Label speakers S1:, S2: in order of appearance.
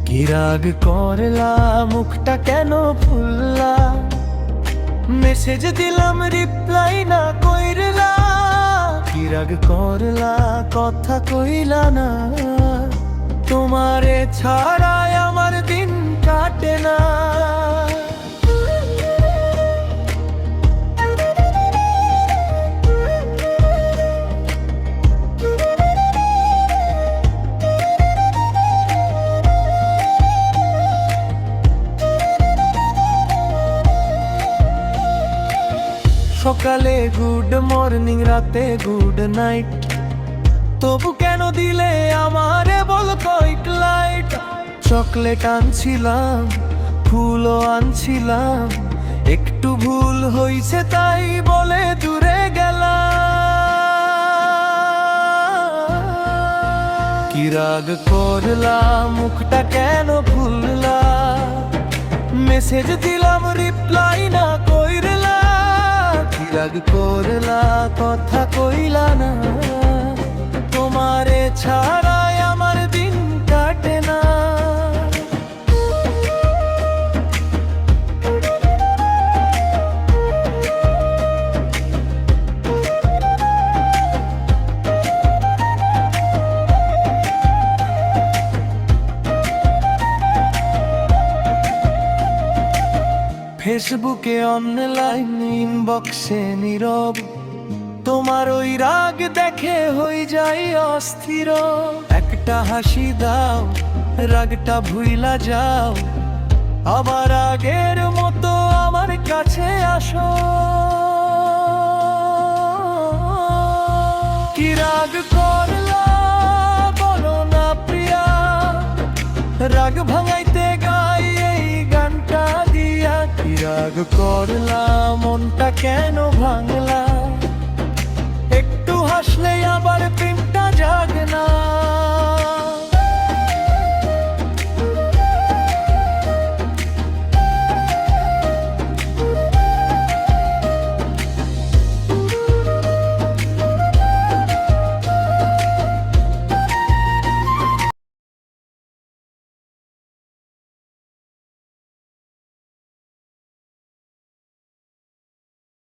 S1: কি রাগ করলা, মুখটা কেন ফুললা? মেসেজ দিলাম রিপ্লাই না কইরলা। কি রাগ করলা, কথা কইলা না? তোমারে ছাড়াই আমার দিন কাটে না। সকালে গুড মর্নিং, রাতে গুড নাইট, তবু কেন দিলে আমারে বল কয়েক লাইট? চকলেট আনছিলাম, ফুলও আনছিলাম, একটু ভুল হইছে তাই বলে দূরে গেলাম। কি রাগ করলা, মুখটা কেন ভুললা? মেসেজ দিলাম রিপ্লাই না কইরলা। কি রাগ করলা, কথা কইলা না? তোমারে ছাড়াই আমার দিন কাটে না। ফেসবুকে অনলাইন, ইনবক্সে নীরব, তোমার ওই রাগ দেখে হই যাই অস্থির। একটা হাসি দাও, রাগটা ভুইলা যাও, আবার আগের মতো আমার কাছে আসো। কি রাগ করলা, বলো না প্রিয়া? রাগ ভাঙাইতে গাই এই গানটা দিয়া। কি রাগ করলা, মনটা কেন ভাঙলা?